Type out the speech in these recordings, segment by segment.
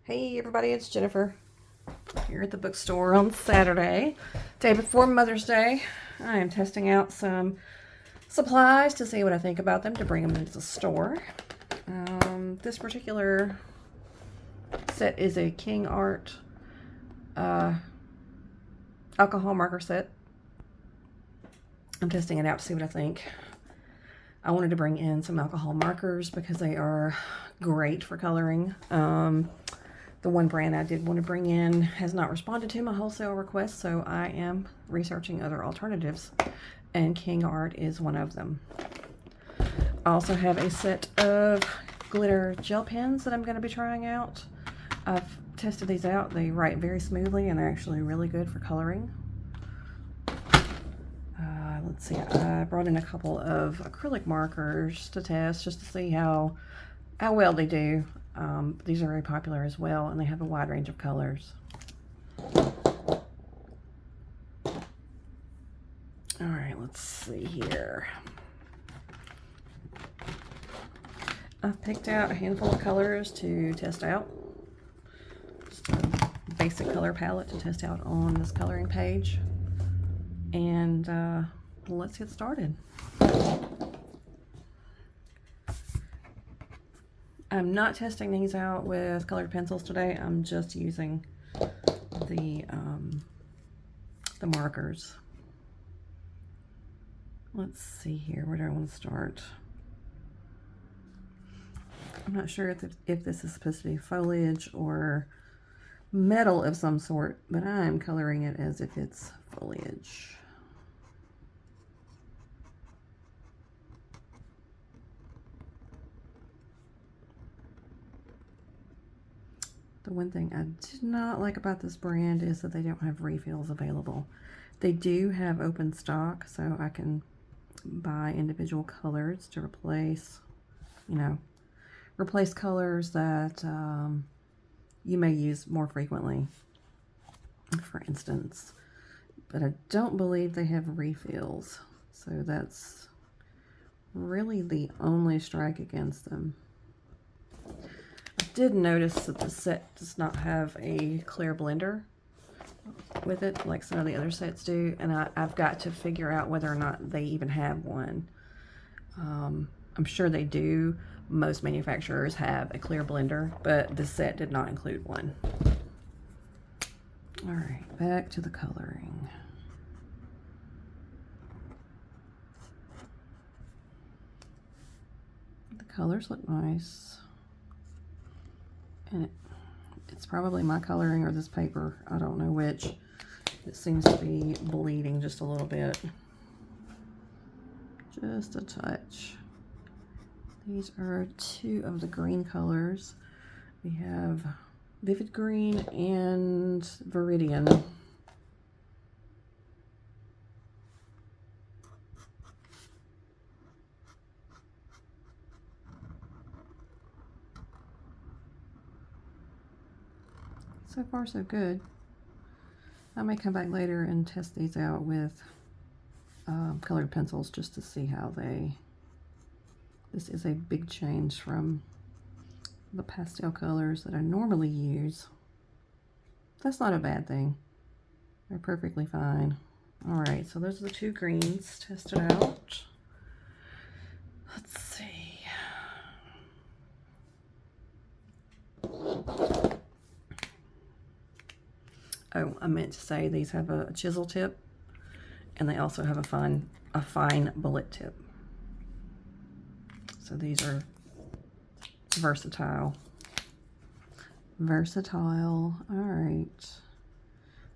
Hey everybody, it's Jennifer here at the bookstore on Saturday, day before Mother's Day. I am testing out some supplies to see what I think about them to bring them into the store. This particular set is a Kingart alcohol marker set. I'm testing it out to see what I think. I wanted to bring in some alcohol markers because they are great for coloring. The one brand I did want to bring in has not responded to my wholesale request, so I am researching other alternatives, and Kingart is one of them. I also have a set of glitter gel pens that I'm going to be trying out. I've tested these out. They write very smoothly and they're actually really good for coloring. Let's see, I brought in a couple of acrylic markers to test just to see how well they do. These are very popular as well, and they have a wide range of colors. All right, let's see here. I've picked out a handful of colors to test out. Just a basic color palette to test out on this coloring page. And let's get started. I'm not testing these out with colored pencils today. I'm just using the markers. Let's see here. Where do I want to start? I'm not sure if this is supposed to be foliage or metal of some sort, but I'm coloring it as if it's foliage. The one thing I did not like about this brand is that they don't have refills available. They do have open stock, so I can buy individual colors to replace, replace colors that you may use more frequently, for instance. But I don't believe they have refills, so that's really the only strike against them. I did notice that the set does not have a clear blender with it like some of the other sets do, and I've got to figure out whether or not they even have one. I'm sure they do. Most manufacturers have a clear blender, but this set did not include one. All right, back to the coloring. The colors look nice. And it's probably my coloring or this paper. I don't know which. It seems to be bleeding just a little bit. Just a touch. These are two of the green colors. We have Vivid Green and Viridian. So far, so good. I may come back later and test these out with colored pencils just to see how they... This is a big change from the pastel colors that I normally use. That's not a bad thing. They're perfectly fine. All right, so those are the two greens tested out. Let's see. Oh, I meant to say these have a chisel tip, and they also have a fine bullet tip. So these are versatile. All right.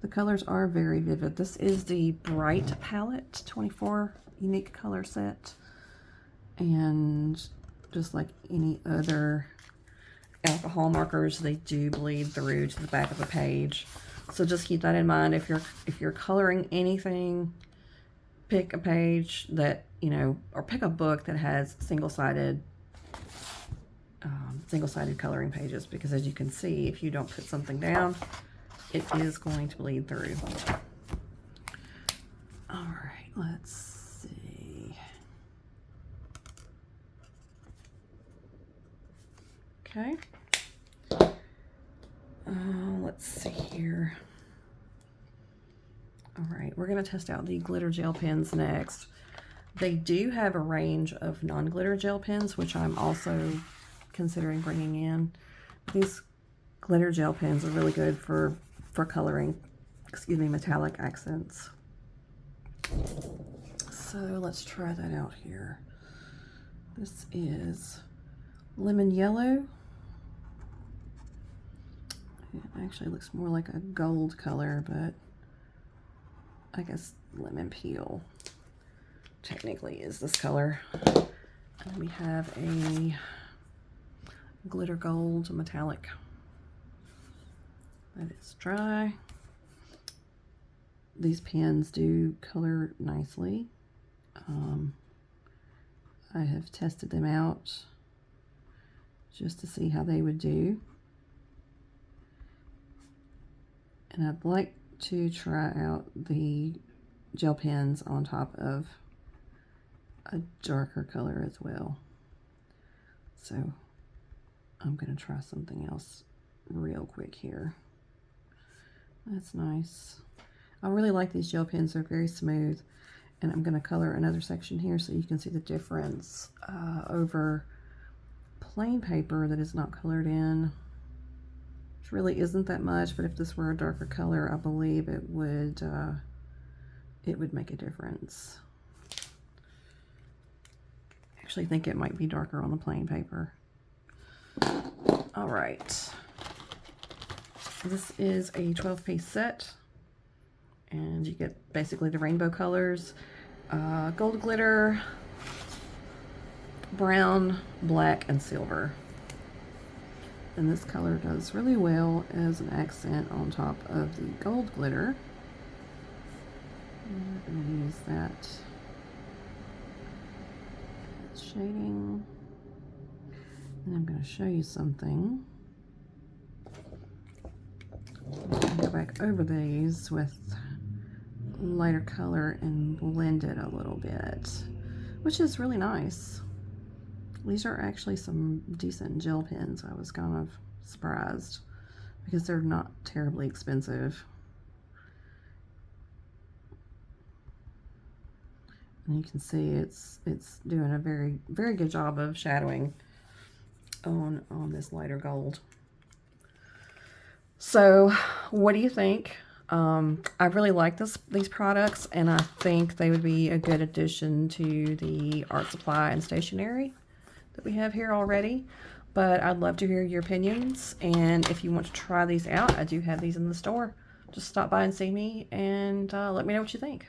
The colors are very vivid. This is the Bright palette, 24 unique color set. And just like any other alcohol markers, they do bleed through to the back of the page. So just keep that in mind. If you're coloring anything, pick a page that, or pick a book that has single-sided coloring pages, because as you can see, if you don't put something down, it is going to bleed through. All right, let's see. Okay. Let's see here. All right, we're going to test out the glitter gel pens next. They do have a range of non-glitter gel pens, which I'm also considering bringing in. These glitter gel pens are really good for coloring, excuse me, metallic accents. So let's try that out here. This is lemon yellow. It actually looks more like a gold color, but I guess lemon peel technically is this color. And we have a glitter gold metallic. That is dry. These pens do color nicely. I have tested them out just to see how they would do. And I'd like to try out the gel pens on top of a darker color as well. So I'm going to try something else real quick here. That's nice. I really like these gel pens. They're very smooth. And I'm going to color another section here so you can see the difference over plain paper that is not colored in. Which really isn't that much, but if this were a darker color, I believe it would make a difference. I actually think it might be darker on the plain paper. All right. This is a 12-piece set, and you get basically the rainbow colors, gold glitter, brown, black, and silver. And this color does really well as an accent on top of the gold glitter. I'm going to use that shading. And I'm going to show you something. Go back over these with lighter color and blend it a little bit, which is really nice. These are actually some decent gel pens. I was kind of surprised because they're not terribly expensive. And you can see it's doing a very good job of shadowing on this lighter gold. So what do you think? I really like these products, and I think they would be a good addition to the art supply and stationery that we have here already. But I'd love to hear your opinions, and if you want to try these out, I do have these in the store. Just stop by and see me, and let me know what you think.